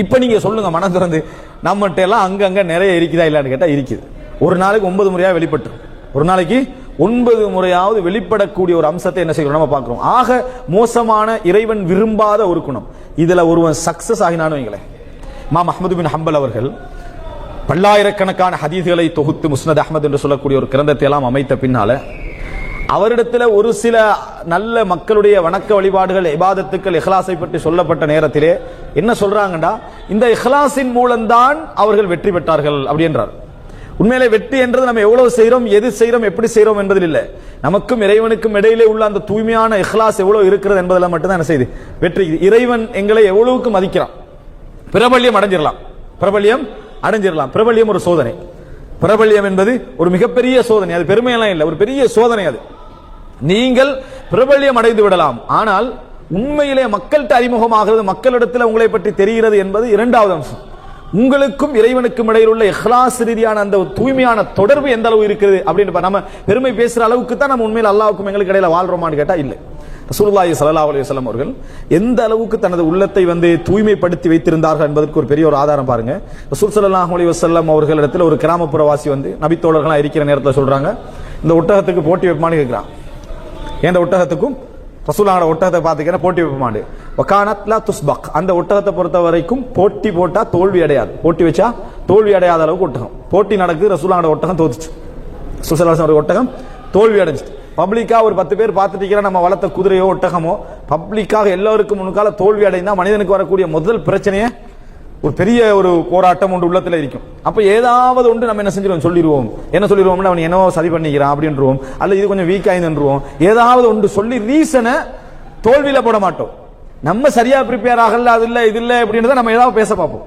[SPEAKER 1] இப்ப நீங்க சொல்லுங்க மனம் திறந்து, நம்மகிட்ட எல்லாம் அங்கங்க நிறைய இருக்குதா இல்லன்னு கேட்டா இருக்குது. ஒரு நாளைக்கு 9 முறையா வெளிப்பட்டு, ஒரு நாளைக்கு 9 முறையாவது வெளிப்படக்கூடிய ஒரு அம்சத்தை என்ன செய்யறோம் நம்ம பார்க்கிறோம். ஆக மோசமான இறைவன் விரும்பாத ஒரு குணம். இதுல ஒருவன் சக்சஸ் ஆகினானு வைங்களேன். இமாம் அஹ்மது பின் ஹம்பல் அவர்கள் பல்லாயிரக்கணக்கான ஹதீஸ்களை தொகுத்து முஸ்னத் அஹ்மத் என்று சொல்லக்கூடிய ஒரு கிரந்தத்தை எல்லாம் அமைத்த பின்னால அவரிடத்துல ஒரு சில நல்ல மக்களுடைய வணக்க வழிபாடுகள், இபாதத்துக்கள், இஹ்லாஸை பற்றி சொல்லப்பட்ட நேரத்திலே என்ன சொல்றாங்கடா, இந்த இஹ்லாஸின் மூலம்தான் அவர்கள் வெற்றி பெற்றார்கள் அப்படி என்றார். உண்மையிலே வெற்றி என்றது நம்ம எவ்வளவு செய்யறோம், எது செய்யறோம், எப்படி செய்யறோம் என்பதில் இல்லை, நமக்கும் இறைவனுக்கும் இடையிலே உள்ள அந்த தூய்மையான இஹ்லாஸ் எவ்வளவு இருக்கிறது என்பதில் மட்டும்தான் என்ன செய்யுது வெற்றி. இறைவன் எங்களை எவ்வளவுக்கு மதிக்கிறான். பிரபல்யம் அடைஞ்சிடலாம், பிரபல்யம் அடைஞ்சிடலாம். பிரபல்யம் ஒரு சோதனை. பிரபல்யம் என்பது ஒரு மிகப்பெரிய சோதனை. அது பெருமையெல்லாம் இல்லை, ஒரு பெரிய சோதனை. அது நீங்கள் பிரபல்யம் அடைந்து விடலாம், ஆனால் உண்மையிலே மக்கள்கிட்ட அறிமுகமாகிறது, மக்களிடத்தில் உங்களை பற்றி தெரிகிறது என்பது இரண்டாவது அம்சம். உங்களுக்கும் இறைவனுக்கும் இடையில் உள்ள இஹ்லாஸ் ரீதியான அந்த தூய்மையான தொடர்பு எந்த அளவு இருக்குது அப்படின்னு நம்ம பெருமை பேசுற அளவுக்கு தான் நம்ம உண்மையில் அல்லாஹ்வுக்கும் எங்களுக்கு இடையில வாழ்றோமான்னு கேட்டா இல்லை. ரசூலுல்லாஹி ஸல்லல்லாஹு அலைஹி வஸல்லம் அவர்கள் எந்த அளவுக்கு தனது உள்ளத்தை தூய்மைப்படுத்தி வைத்திருந்தார்கள் என்பதற்கு ஒரு பெரிய ஒரு ஆதாரம் பாருங்க. ரசூல் ஸல்லல்லாஹு அலைஹி வஸல்லம் அவர்களிடத்தில் ஒரு கிராமப்புறவாசி நபித்தோழர்களா இருக்கிற நேரத்தில் சொல்றாங்க, இந்த ஒட்டகத்துக்கு போட்டி வைப்பான்னு கேட்கிறான். எந்த ஒட்டகத்துக்கும் ரசூலுல்லாஹோட ஒட்டகத்தை பார்த்துக்கிற போட்டி வைப்பாண்டு. வகானத் லா துஸ்பக், அந்த ஒட்டகத்தை பொறுத்த வரைக்கும் போட்டி போட்டா தோல்வி அடையாது, போட்டி வச்சா தோல்வி அடையாத அளவுக்கு ஒட்டகம். போட்டி நடக்குது, ரசூலுல்லாஹோட ஒட்டகம் தோத்துச்சு, ரசூல் ஸல்லல்லாஹு அலைஹி வஸல்லம் ஒட்டகம் தோல்வி அடைஞ்சிட்டு. பப்ளிக்கா ஒரு 10 பேர் பார்த்துட்டு இருக்கிற நம்ம வளர்த்த குதிரையோ ஒட்டகமோ பப்ளிக்காக எல்லாருக்கும் முன்னுக்கால தோல்வி அடைந்தா மனிதனுக்கு வரக்கூடிய முதல் பிரச்சனையே ஒரு பெரிய ஒரு போராட்டம் ஒன்று உள்ளத்துல இருக்கும். அப்ப ஏதாவது ஒன்று நம்ம என்ன செஞ்சிருவோம், சொல்லிடுவோம். என்ன சொல்லிடுவோம், அவன் என்னவோ சதி பண்ணிக்கிறான் அப்படின்றோம், அல்லது இது கொஞ்சம் வீக் ஆயிடுவோம். ஏதாவது ஒன்று சொல்லி ரீசனை தோல்வியில போட மாட்டோம். நம்ம சரியா ப்ரிப்பேர் ஆகல, அது இல்ல இது இல்ல அப்படின்றத நம்ம ஏதாவது பேச பார்ப்போம்.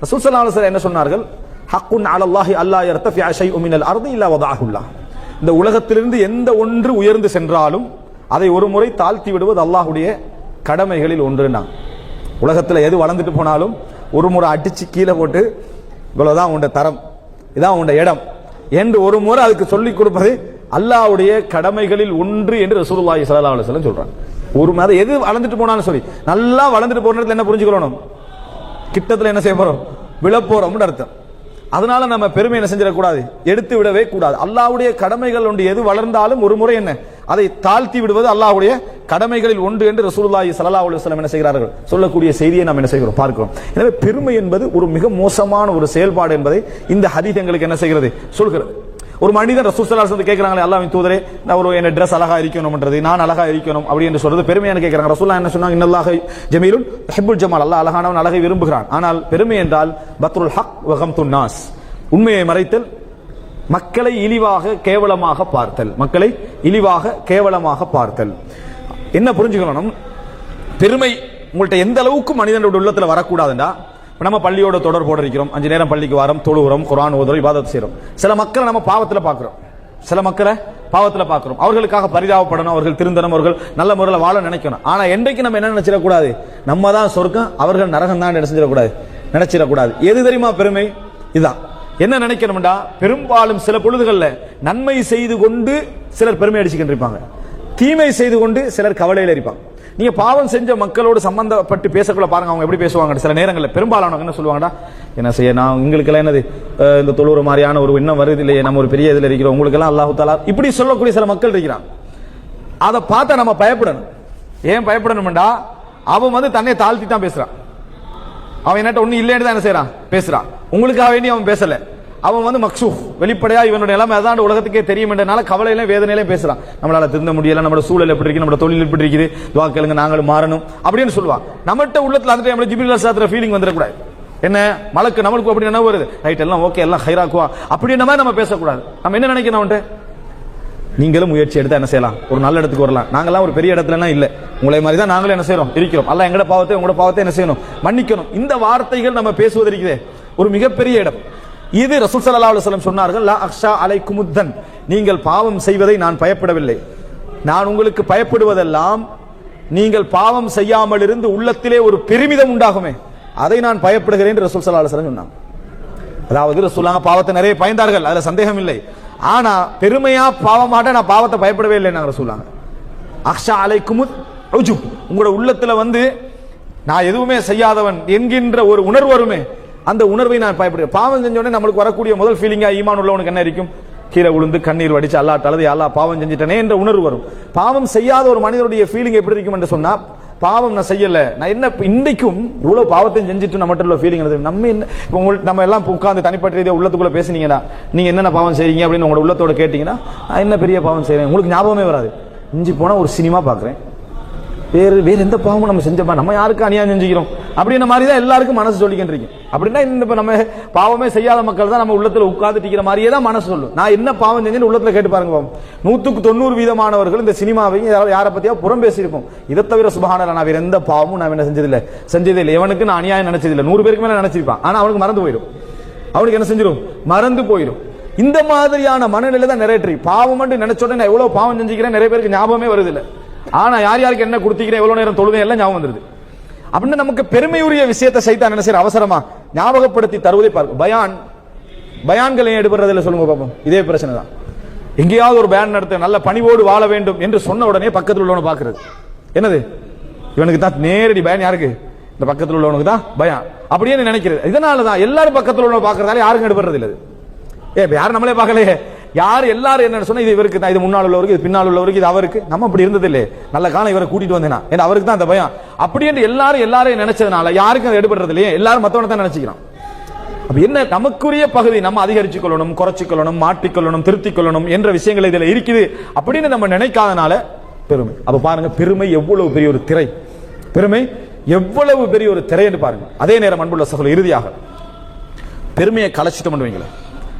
[SPEAKER 1] ரசூல் ஸல்லல்லாஹு அலைஹி வஸல்லம் என்ன சொன்னார்கள், ஹக்குன் அலல்லாஹி அல்லா யர்தஃபிஅ ஷைஉம் மினல் அர்தி இல்லா வதஅஹுல்லாஹ். இந்த உலகத்திலிருந்து எந்த ஒன்று உயர்ந்து சென்றாலும் அதை ஒரு முறை தாழ்த்தி விடுவது அல்லாஹ்வுடைய கடமைகளில் ஒன்றுனா. உலகத்தில் எது வளர்ந்துட்டு போனாலும் ஒரு முறை அடிச்சு கீழே போட்டு இவ்வளவுதான் உண்ட தரம், இதான் உண்ட இடம் என்று ஒரு முறை அதுக்கு சொல்லிக் கொடுப்பது அல்லாஹ்வுடைய கடமைகளில் ஒன்று என்று ரசூலுல்லாஹி ஸல்லல்லாஹு அலைஹி வஸல்லம் சொல்றாங்க. ஒரு மாதிரி எது வளர்ந்துட்டு போனாலும் சரி, நல்லா வளர்ந்துட்டு போற இடத்துல என்ன புரிஞ்சுக்கணும், கிட்டத்தில் என்ன செய்ய போறோம், விழப்போறோம்னு அர்த்தம். அதனால நம்ம பெருமை என்ன செஞ்சிடக்கூடாது, எடுத்து விடவே கூடாது. அல்லாஹ்வுடைய கடமைகள் ஒன்று எது வளர்ந்தாலும் ஒரு முறை என்ன அதை தாழ்த்தி விடுவது அல்லாஹ்வுடைய கடமைகளில் ஒன்று என்று ரசூலுல்லாஹி ஸல்லல்லாஹு அலைஹி வஸல்லம் என்ன செய்கிறார்கள், சொல்லக்கூடிய செய்தியை நாம் என்ன செய்கிறோம் பார்க்கிறோம். எனவே பெருமை என்பது ஒரு மிக மோசமான ஒரு செயல்பாடு என்பதை இந்த ஹதீஸ் எங்களுக்கு என்ன செய்கிறது சொல்கிறது. ஒரு மனிதன் ரசூல் ஸல்லல்லாஹு அலைஹி வஸல்லம் கேட்கறாங்களே, அல்லாஹ்வின் தூதரே நான் ஒரு என்ன ட்ரெஸ் அழகா இருக்கணும்ன்றது, நான் அழகா இருக்கணும் அப்படி என்று சொல்றது பெருமையான கேட்கறாங்க. ரசூலுல்லாஹ் என்ன சொன்னாங்க, இன்னல்லாஹ ஜமீலுன் யுஹிப்புல் ஜமால், அல்லாஹ் அழகானவன், அழகை விரும்புகிறான். ஆனால் பெருமை என்றால் பத்ருல் ஹக் வ கம்துன் நாஸ், உண்மையை மறைத்தல், மக்களை இழிவாக கேவலமாக பார்த்தல், மக்களை இழிவாக கேவலமாக பார்த்தல். என்ன புரிஞ்சுக்கணும், பெருமை உங்கள்கிட்ட எந்த அளவுக்கு மனிதனோட உள்ளத்துல வரக்கூடாதுண்டா, நம்ம பள்ளியோட தொடர்போடு இருக்கிறோம், 5 நேரம் பள்ளிக்கு வாரம், தொழுகிறோம், குர்ஆன் ஓதுறோம், இபாதத் செய்றோம். சில மக்களை நம்ம பாவத்தில் பார்க்கிறோம், சில மக்களை பாவத்தில் பார்க்கிறோம். அவர்களுக்காக பரிதாபப்படணும், அவர்கள் திருந்தணும், அவர்கள் நல்ல முறையில் வாழ நினைக்கணும். ஆனா என்றைக்கு நம்ம என்ன நினைச்சிடக்கூடாது, நம்ம தான் சொர்க்கம், அவர்கள் நரகம் தான் நினைச்சிடக்கூடாது. எது தெரியுமா பெருமை, இதுதான். என்ன நினைக்கணும்டா, பெரும்பாலும் சில பொழுதுகள்ல நன்மை செய்து கொண்டு சிலர் பெருமை அடிச்சுக்கிட்டு இருப்பாங்க, தீமை செய்து கொண்டு சிலர் கவலையில் இருப்பாங்க. நீங்க பாவம் செஞ்ச மக்களோடு சம்பந்தப்பட்டு பேசக்குள்ள பாருங்க, அவங்க எப்படி பேசுவாங்க. சில நேரங்களில் பெரும்பாலானவங்க என்ன சொல்லுவாங்கடா, என்ன செய்ய, நான் உங்களுக்கு எல்லாம் என்னது இந்த தொழுற மாதிரியான ஒரு எண்ணம் வருது இல்லையே, நம்ம ஒரு பெரிய இதில் இருக்கிறோம், உங்களுக்கு எல்லாம் அல்லாஹ் தஆலா இப்படி சொல்லக்கூடிய சில மக்கள் இருக்கிறாங்க. அதை பார்த்தா நம்ம பயப்படணும். ஏன் பயப்படணும்டா, அவன் வந்து தன்னை தாழ்த்தி தான் பேசுறான். அவன் என்னட்ட ஒண்ணு இல்லைன்னு தான் என்ன செய்யறான், பேசுறான். உங்களுக்காக வேண்டி அவன் பேசல. அவன் வந்து மக்சூஃப், வெளிப்படையா இவனுடைய நிலைமை அதான் உலகத்துக்கே தெரியும் என்றனால கவலையில வேதனையில பேசுறான். நம்மளால திருந்த முடியல, நம்மளோட சூழல் எப்படி இருக்கு, நம்மளோட தொழில் எப்படி இருக்குது, துவா கேளுங்க நாங்களும் மாறணும் அப்படின்னு சொல்லுவான். நம்மகிட்ட உள்ளத்துல அந்த டைம்ல ஜிப்ரீல் அலைஹிஸ்ஸலாத்துற ஃபீலிங் வந்துடக்கூடாது. என்ன மலக்கு நம்மளுக்கு அப்படி என்ன வருது, ரைட் எல்லாம் ஓகே எல்லாம் ஹைராக்குவா அப்படின்ற மாதிரி நம்ம பேசக்கூடாது. நம்ம என்ன நினைக்கணும், அவன்கிட்ட நீங்களும் முயற்சி எடுத்தா என்ன செய்யலாம், ஒரு நல்ல இடத்துக்கு வரலாம். நாங்கெல்லாம் ஒரு பெரிய இடத்துலலாம் இல்ல, உங்களை மாதிரி தான் நாங்களும் என்ன செய்யறோம் இருக்கிறோம். அல்லாஹ் எங்கட பாவத்தை உங்களோட பாவத்தை என்ன செய்யணும், மன்னிக்கணும். இந்த வார்த்தைகள் நம்ம பேசுவது இருக்குதே ஒரு மிகப்பெரிய இடம். இது ரசூல் ஸல்லல்லாஹு அலைஹி வஸல்லம் சொன்னார்கள், லா அக்ஷா அலைக்குமுத்தன், நீங்கள் பாவம் செய்வதை நான் பயப்படவில்லை. நான் உங்களுக்கு பயப்படுவதெல்லாம் நீங்கள் பாவம் செய்யாமல் இருந்து உள்ளத்திலே ஒரு பெருமிதம் உண்டாகுமே, அதை நான் பயப்படுகிறேன் என்று ரசூல் ஸல்லல்லாஹு அலைஹி வஸல்லம் சொன்னாங்க. அதாவது ரசூலுல்லாஹ் பாவத்தை நிறைய பயந்தார்கள், அதுல சந்தேகம் இல்லை. ஆனா பெருமையா பாவமாட்ட நான் பாவத்தை பயப்படவே இல்லை நாங்க ரசூலுல்லாஹ். அக்ஷா அலைக்குமுத் உஜுப், உங்களோட உள்ளத்துல வந்து நான் எதுவுமே செய்யாதவன் என்கின்ற ஒரு உணர்வு வருமே, அந்த உணர்வை நான் பயப்படுகிறேன். பாவம் செஞ்ச உடனே நம்மளுக்கு வரக்கூடிய முதல் ஃபீலிங்கா ஈமான் உள்ளவனுக்கு என்ன இருக்கும், கீழே விழுந்து கண்ணீர் வடிச்சு அல்லாஹ் தலது அல்லாஹ் பாவம் செஞ்சிட்டனே என்ற உணர்வு வரும். பாவம் செய்யாத ஒரு மனிதனுடைய ஃபீலிங் எப்படி இருக்கும் என்று சொன்னா, பாவம் நான் செய்யல, நான் என்ன இன்றைக்கும் இவ்வளவு பாவத்தை செஞ்சுட்டு நம்மகிட்ட உள்ள ஃபீலிங் நம்ம என்ன, நம்ம எல்லாம் உட்கார்ந்து தனிப்பட்ட ரீதியாக உள்ளத்துக்குள்ள பேசுனீங்கன்னா, நீங்க என்னென்ன பாவம் செய்றீங்க அப்படின்னு உங்களோட உள்ளத்தோட கேட்டீங்கன்னா, நான் என்ன பெரிய பாவம் செய்றேன் உங்களுக்கு ஞாபகமே வராது. இஞ்சி போனா ஒரு சினிமா பாக்குறேன், வேறு எந்த பாவமும் நம்ம செஞ்சப்பா, நம்ம யாருக்கு அநியாயம் செஞ்சுக்கிறோம் அப்படின்ற மாதிரி தான் எல்லாருக்கும் மனசு சொல்லிக்கிட்டு இருக்கு. அப்படின்னா இந்த நம்ம பாவமே செய்யாத மக்கள் தான் நம்ம உள்ளத்துல உட்கார்ந்துட்டிக்கிற மாதிரியே தான் மனசு சொல்லும். நான் என்ன பாவம் செஞ்சேன்னு உள்ளத்துல கேட்டு பாருங்க. 100% இந்த சினிமாவையும் யாரை பத்தியா புறம் பேசியிருப்போம். இதை தவிர சுபஹானல்லாஹ் நான் வேற எந்த பாவமும் நான் என்ன செஞ்சதில்லை. எவனுக்கு நான் அநியாயம் நினைச்சதில்லை. 100 பேருக்கு மேல நினைச்சிருப்பான், ஆனா அவனுக்கு மறந்து போயிடும். அவனுக்கு என்ன செஞ்சிடும், மறந்து போயிடும். இந்த மாதிரியான மனநிலை தான் நிறைய இருக்கு. பாவம் நினைச்ச உடனே நான் எவ்வளவு பாவம் செஞ்சுக்கிறேன் நிறைய பேருக்கு ஞாபகமே வருதில்லை. ஆனா யார் யாருக்கு என்ன கொடுத்திக்கிறேன், எவ்வளவு நேரம் தொழுதேன் எல்லாம் ஞாபகம் வந்துருது. அப்படின்னு நமக்கு பெருமையுரிய விஷயத்தை சைத்தான் என்ன செய்யற, அவசரமா ஞாபகப்படுத்தி தருவதை பார்க்கும். பயான்களை எடுபடுறதுல சொல்லுங்க பாப்போம். இதே பிரச்சனை தான். எங்கேயாவது ஒரு பயான் நடத்த நல்ல பணிவோடு வாழ வேண்டும் என்று சொன்ன உடனே பக்கத்தில் உள்ளவனை பாக்குறது, என்னது இவனுக்கு தான் நேரடி பயான், யாருக்கு இந்த பக்கத்தில் உள்ளவனுக்கு தான் பயான் அப்படியே நினைக்கிறது. இதனாலதான் எல்லாரும் பக்கத்தில் உள்ளவனை பாக்குறதால யாருக்கும் எடுபடுறது இல்லை. யாரும் நம்மளே பார்க்கலையே, யார் எல்லாரும் என்ன சொன்னா, இது இவருக்கு தான், இது முன்னால் உள்ளவருக்கு, இது பின்னால் உள்ளவருக்கு, இது அவருக்கு. நம்ம அப்படி இருந்தது இல்லையே, நல்ல காலம் இவரை கூட்டிட்டு வந்தேனா, ஏன்னா அவருக்கு தான் அந்த பயம். அப்படி என்று எல்லாரும் நினைச்சதுனால யாருக்கும் அது எடுபடுறது இல்லையே, எல்லாரும் மத்தவனை தான் நினைச்சுக்கிறான். அப்ப என்ன நமக்குரிய பகுதி நம்ம அதிகரிச்சுக் கொள்ளணும், குறைச்சிக் கொள்ளணும், மாற்றிக்கொள்ளணும், திருத்திக் கொள்ளணும் என்ற விஷயங்கள் இதுல இருக்குது அப்படின்னு நம்ம நினைக்காதனால பெருமை. அப்ப பாருங்க, பெருமை எவ்வளவு பெரிய ஒரு திரை, பெருமை எவ்வளவு பெரிய ஒரு திரை என்று பாருங்க. அதே நேரம் அன்புள்ள சகோதரர், இறுதியாக பெருமையை கலைச்சிட்டோம் பண்ணுவீங்களே,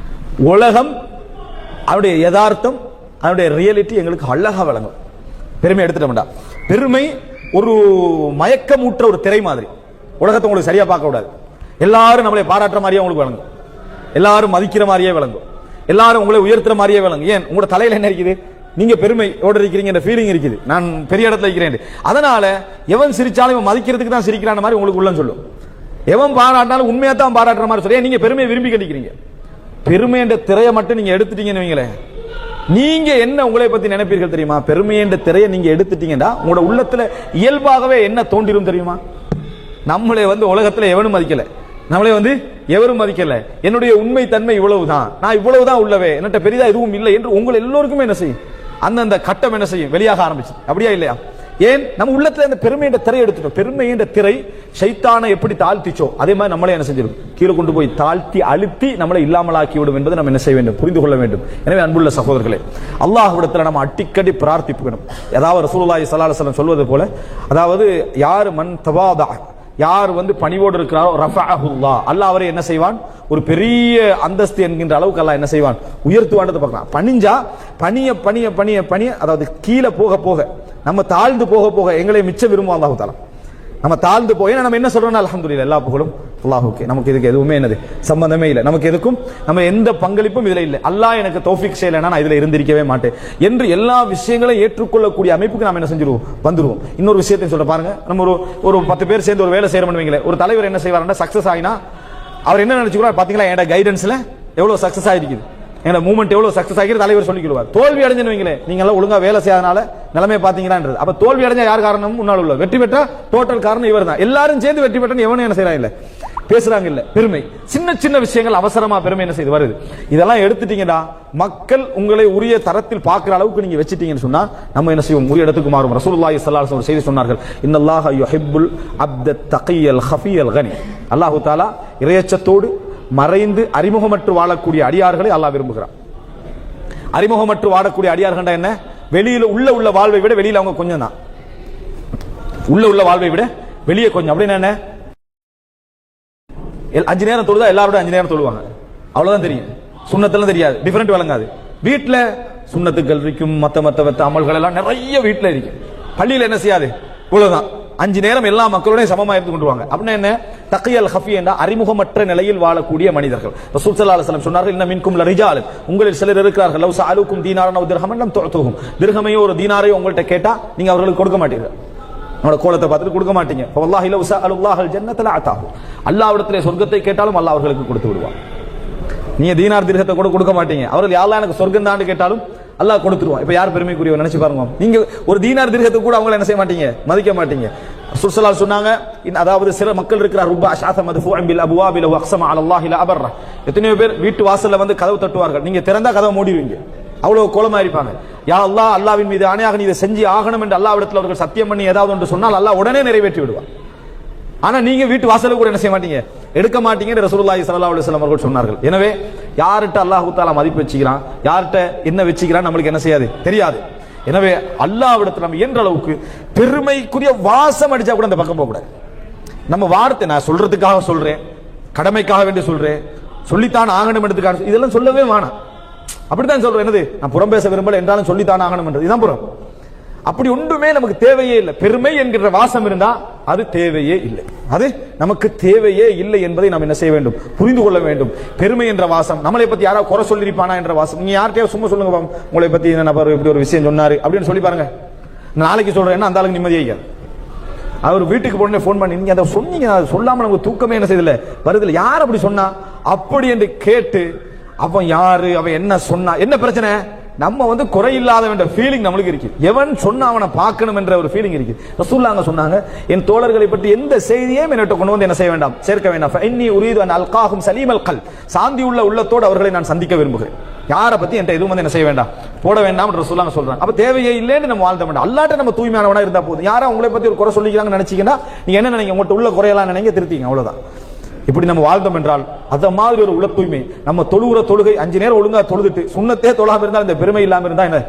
[SPEAKER 1] உலகம் அவருடைய யதார்த்தம், அவருடைய ரியாலிட்டி எங்களுக்கு அழகா விளங்கும். பெருமை எடுத்துட்டோம்டா, பெருமை ஒரு மயக்கமூற்ற ஒரு திரை மாதிரி. உலகத்தை உங்களுக்கு சரியா பார்க்க கூடாது. எல்லாரும் நம்மளை பாராட்டுற மாதிரியே உங்களுக்கு விளங்கும், எல்லாரும் மதிக்கிற மாதிரியே விளங்கும், எல்லாரும் உங்களை உயர்த்துற மாதிரியே விளங்கும். ஏன், உங்களோட தலையில என்ன இருக்குது, நீங்க பெருமையோட இருக்கிறீங்க என்ற ஃபீலிங் இருக்குது, நான் பெரிய இடத்துல இருக்கிறேன். அதனால எவன் சிரிச்சாலும் இவன் மதிக்கிறதுக்கு தான் சிரிக்கிறான மாதிரி உங்களுக்கு உள்ள சொல்லும். எவன் பாராட்டினாலும் உண்மையா தான் பாராட்டுற மாதிரி சொல்லி நீங்க பெருமையை விரும்பி கட்டிக்கிறீங்க. பெருமை என்ற திரையை மட்டும் நீங்க எடுத்துட்டீங்கன்னு வைங்களேன், நீங்க என்ன உங்களை பத்தி நினைப்பீர்கள் தெரியுமா? பெருமை என்ற திரையை நீங்க எடுத்துட்டீங்கன்னா உங்களோட உள்ளத்துல இயல்பாகவே என்ன தோன்றிரும் தெரியுமா? நம்மளே உலகத்துல எவனும் மதிக்கல, நம்மளே எவரும் மதிக்கல, என்னுடைய உண்மை தன்மை இவ்வளவுதான், நான் இவ்வளவுதான் உள்ளவே, என்னட்ட பெரிதா எதுவும் இல்லை என்று உங்களை எல்லோருக்குமே என்ன செய்யும், அந்தந்த கட்டம் என்ன செய்யும், வெளியாக ஆரம்பிச்சு. அப்படியா இல்லையா? ஏன், நம்ம உள்ளத்துல இந்த பெருமை என்ற திரை எடுத்துட்டோம். பெருமை என்ற திரை ஷைத்தானை எப்படி தாழ்த்திச்சோ அதே மாதிரி நம்மளே என்ன செஞ்சிடும், கீழே கொண்டு போய் தாழ்த்தி அழுத்தி நம்மளை இல்லாமலாக்கி விடும் என்பதை நம்ம என்ன செய்ய வேண்டும், புரிந்து கொள்ள வேண்டும். எனவே அன்புள்ள சகோதரர்களே, அல்லாஹ்விடத்தில் நம்ம அடிக்கடி பிரார்த்திக்கணும். அதாவது ரசூலுல்லாஹி ஸல்லல்லாஹு அலைஹி வஸல்லம் சொல்வது போல, அதாவது யார் மன் தவாதா, யார் பணிவோடு இருக்கிறாரோ ரஃபஅஹுல்லாஹ், அல்லாஹ் அவரை என்ன செய்வான், ஒரு பெரிய அந்தஸ்து என்கின்ற அளவுக்கு அல்லாஹ் என்ன செய்வான், உயர்த்துவான்றதை பார்க்கலாம். பணிஞ்சா பணிய பணிய பணிய பணிய, அதாவது கீழே போக போக நம்ம தாழ்ந்து போக போக எங்களை மிச்சம் விரும்புவோம் அல்லாஹ் தஆலா. நம்ம தாழ்ந்து போய் நம்ம என்ன சொல்றோம்னா அல்ஹம்துலில்லாஹ், எல்லா புகழும் அல்லாஹ்வுக்கே, நமக்கு இதுக்கு எதுவுமே என்னது சம்பந்தமே இல்லை, நமக்கு எதுக்கும் நம்ம எந்த பங்களிப்பும் இதுல இல்லை, அல்லாஹ் எனக்கு தௌஃபீக் செய்யலைன்னா நான் இதுல இருந்திருக்கவே மாட்டேன் என்று எல்லா விஷயங்களையும் ஏற்றுக்கொள்ளக்கூடிய அமைப்புக்கு நாம என்ன செஞ்சிருவோம், வந்துருவோம். இன்னொரு விஷயத்தையும் சொல்ல பாருங்க, நம்ம ஒரு 10 பேர் சேர்ந்து ஒரு வேலை செய்யற பண்ணுவீங்களே, ஒரு தலைவர் என்ன செய்வாருன்னா சக்சஸ் ஆகினா அவர் என்ன நினைச்சுக்கிறார், பாத்தீங்களா என்னோட கைடன்ஸ்ல எவ்வளவு சக்சஸ் ஆயிருக்குது, என்னோட மூவ்மெண்ட் எவ்வளவு சக்சஸ் ஆகிருக்கு தலைவர் சொல்லிக்கிறார். தோல்வி அடைஞ்சுன்னு வைங்களேன், நீங்க எல்லாம் ஒழுங்கா வேலை செய்யாதனால நிலைமை பாத்தீங்களான்றது. அப்ப தோல்வி அடைஞ்சா யார் காரணம், முன்னாள் உள்ள வெற்றி பெற்றா டோட்டல் காரணம் இவர் தான். எல்லாரும் சேர்ந்து வெற்றி பெற்றன்னு எவனும் என்ன செய்யறாங்க இல்ல. பேசுறாங்க இல்ல பெருமை. சின்ன சின்ன விஷயங்கள் அவசரமா பெருமை என்ன செய்து வருது. இதெல்லாம் எடுத்துட்டீங்கடா மக்கள் உங்களை உரிய தரத்தில் பார்க்கிற அளவுக்கு நீங்க வச்சிட்டீங்கன்னு சொன்னா நம்ம என்ன செய்வோம், உரிய இடத்துக்கு மாறும். ரசூலுல்லாஹி ஸல்லல்லாஹு அலைஹி வஸல்லம் செய்தி சொன்னார்கள், இன்னல்லாஹ யுஹிப்புல் அப்த தகியல் ஹஃபியல் கனி. அல்லாஹ் தஆலா இறையச்சத்தோடு மறைந்து அறிமுகமற்று வாழக்கூடிய அடியார்களை அல்லாஹ் விரும்புகிறான். அறிமுகமற்று வாழக்கூடிய அடியார்கள் என்ன, வெளியில உள்ள வாழ்வை விட வெளியில அவங்க கொஞ்சம் தான், உள்ள வாழ்வை விட வெளியே கொஞ்சம். அப்படின்னு என்ன, 5 நேரம் தொழுதா எல்லாரோட 5 நேரம் தொழுவாங்க, அவ்வளவுதான் தெரியும், சுண்ணத்தெல்லாம் தெரியாது, டிஃபரெண்ட் வழங்காது. வீட்டுல சுண்ணத்துக்கள் இருக்கும், மத்த அமல்கள் எல்லாம் நிறைய வீட்டுல இருக்கு. பள்ளியில என்ன செய்யாது, இவ்வளவுதான். 5 நேரம் எல்லா மக்களோட சமமா இருந்து கொண்டுவாங்க. அப்படின்னா என்ன, தகியல் ஹஃபி என்ற அறிமுகமற்ற நிலையில் வாழக்கூடிய மனிதர்கள். ரசூல் ஸல்லல்லாஹு அலைஹி வஸல்லம் சொன்னார்கள், இன்ன மின்கும் லரிஜால், உங்களில் சிலர் இருக்கிறார்கள், லவ் சஅலுக்கும் தீனாரன் அவ் திர்ஹமன் லம் துஅதுஹும், திர்ஹமையோ ஒரு தீனாரையோ உங்கள்கிட்ட கேட்டா நீங்க அவர்களுக்கு கொடுக்க மாட்டீர்கள், அவனோட கோலத்தை பார்த்துட்டு கொடுக்க மாட்டீங்க. வல்லாஹி லவ் சஅலுல்லாஹல் ஜன்னத லஅதாஹு, அல்லாஹ்விடத்திலே சொர்க்கத்தை கேட்டாலும் அல்லாஹ் அவர்களுக்கு கொடுத்து விடுவான். நீங்க தீனார் திர்ஹத்தை கூட கொடுக்க மாட்டீங்க, அவர்கள் யா அல்லாஹ் எனக்கு சொர்க்கம் தான் கேட்டாலும் அல்லாஹ் கொடுத்துருவான். இப்ப யார் பெருமைக்குரியவர் நினைச்சு பாருங்க. நீங்க ஒரு தீனார் திர்ஹத்தை கூட அவங்களை என்ன செய்ய மாட்டீங்க, மதிக்க மாட்டீங்க. ரசூல் ஸல்லல்லாஹு அலைஹி சொன்னாங்க, அதாவது சில மக்கள் இருக்கிறார், ருப்ப அஷாத மத்ஃபூஅன் பில் அப்வாபி லவ் அக்ஸம அலல்லாஹி லா அபர்ர, எத்தனையோ பேர் வீட்டு வாசல்ல வந்து கதவு தட்டுவார்கள், நீங்க திறந்தா கதவை மூடிடுவீங்க, அவ்வளவு கோலமா இருப்பாங்க. யா அல்லாஹ், அல்லாஹ்வின் மீது ஆணையாக நீ இதை செஞ்சு ஆகணும் என்று அல்லாஹ்விடத்தில் அவர்கள் சத்தியம் பண்ணி ஏதாவது ஒன்று சொன்னால் அல்லாஹ் உடனே நிறைவேற்றி விடுவான். ஆனா நீங்க வீட்டு வாசலுக்கு கூட என்ன செய்ய மாட்டீங்க, எடுக்க மாட்டீங்க. ரசூலுல்லாஹி ஸல்லல்லாஹு அலைஹி வஸல்லம் அவர்கள் சொன்னார்கள். எனவே யார்கிட்ட அல்லாஹ் தஆலா மதிப்பு வச்சுக்கிறான், யார்கிட்ட என்ன வச்சுக்கிறான் நம்மளுக்கு என்ன செய்யாது, தெரியாது. எனவே அல்லாஹ்விடத்தில் நம்ம என்ற அளவுக்கு பெருமைக்குரிய வாசம் அடிச்சா கூட அந்த பக்கம் போக கூடாது. நம்ம வார்த்தை நான் சொல்றதுக்காக சொல்றேன், கடமைக்காக வேண்டி சொல்றேன், சொல்லித்தான் ஆகணும் என்றதுக்காக இதெல்லாம் சொல்லவே வேணாம். அப்படித்தான் சொல்றேன், என்னது நான் புறம் பேச விரும்பல என்றாலும் சொல்லித்தான் ஆகணும் என்றது இதுதான் புறம். அப்படி ஒன்றுமே நமக்கு தேவையே இல்லை. பெருமை என்கிற வாசம் இருந்தா அது தேவையே இல்லை, அது நமக்கு தேவையே இல்லை என்பதை நாம் என்ன செய்ய வேண்டும், புரிந்து கொள்ள வேண்டும். பெருமை என்ற வாசம், நம்மளை பத்தி யாராவது குறை சொல்லிருப்பானா என்ற வாசம். நீங்க யார்கிட்டயாவது சும்மா சொல்லுங்க, உங்களை பத்தி இந்த நபர் இப்படி ஒரு விஷயம் சொன்னாரு அப்படின்னு சொல்லி பாருங்க, நாளைக்கு சொல்றேன்னா அந்த ஆளுக்கு நிம்மதியாக அவர் வீட்டுக்கு போன ஃபோன் பண்ணி நீங்க அதை சொன்னீங்க, சொல்லாம நமக்கு தூக்கமே என்ன செய்யல வருதுல, யார் அப்படி சொன்னா அப்படி என்று கேட்டு அவன் யாரு, அவன் என்ன சொன்னா, என்ன பிரச்சனை, நம்ம வந்து குறையில்லாத என்ற ஃபீலிங் நம்மளுக்கு இருக்கு. எவன் சொன்ன அவனை பார்க்கணும் என்ற ஒரு ஃபீலிங் இருக்கு. ரசூலுல்லாஹ் சொன்னாங்க, என் தோழர்களை பற்றி எந்த செய்தியையும் என்னட்ட கொண்டு வந்து என்ன செய்ய வேண்டாம், சேர்க்க வேண்டாம். ஃபஇன்னி உரீது அன் அல்காஹும் சலீமல் கல், சாந்தி உள்ள உள்ளத்தோடு அவர்களை நான் சந்திக்க விரும்புகிறேன். யாரை பத்தி என்கிட்ட எதுவும் வந்து என்ன செய்ய வேண்டாம், போட வேண்டாம் ரசூலுல்லாஹ் சொல்றாங்க. அப்ப தேவையே இல்லைன்னு நம்ம வாழ்த்த வேண்டாம். அல்லாஹ்ட்ட நம்ம தூய்மையானவனா இருந்தா போதும். யாரா உங்களை பத்தி ஒரு குறை சொல்லிக்கிறாங்கன்னு நினைச்சீங்கன்னா நீங்க என்ன நினைங்க, உங்கள்கிட்ட உள்ள குறையெல்லாம் நினைங்க, திருத்திங்க, அவ்வளவுதான். இப்படி நம்ம வாழ்ந்தோம் என்றால் அத மாதிரி ஒரு உள்ள தூய்மை, நம்ம தொழுகிற தொழுகை 5 நேரம் ஒழுங்கா தொழுதுட்டு சுண்ணத்தே தொழாம இருந்தால், இந்த பெருமை இல்லாம இருந்தா என்ன,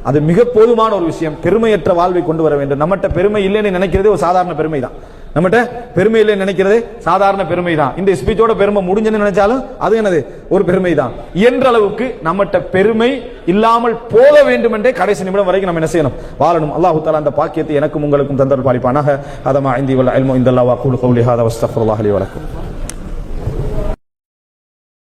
[SPEAKER 1] அது மிக போதுமான ஒரு விஷயம். பெருமையற்ற வாழ்வை கொண்டு வர வேண்டும். நம்மகிட்ட பெருமை இல்லைன்னு நினைக்கிறதே ஒரு சாதாரண பெருமை தான். நம்மகிட்ட பெருமை இல்லைன்னு நினைக்கிறதே சாதாரண பெருமை தான். இந்த ஸ்பீச்சோட பெருமை முடிஞ்சுன்னு நினைச்சாலும் அது என்னது, ஒரு பெருமை தான். என்ற அளவுக்கு நம்மகிட்ட பெருமை இல்லாமல் போக வேண்டும் என்றே கடைசி நிமிடம் வரைக்கும் நம்ம என்ன செய்யணும், வாழணும். அல்லாஹ் தஆலா அந்த பாக்கியத்தை எனக்கும் உங்களுக்கும் தந்தருள் பாலிப்பானாக. அதமா இந்தி வல் இல்மு இந்தல்லாஹ் வ அகூலு கௌலி ஹாதா வஸ்தக்ஃபிருல்லாஹ் லி வ லக்கும்.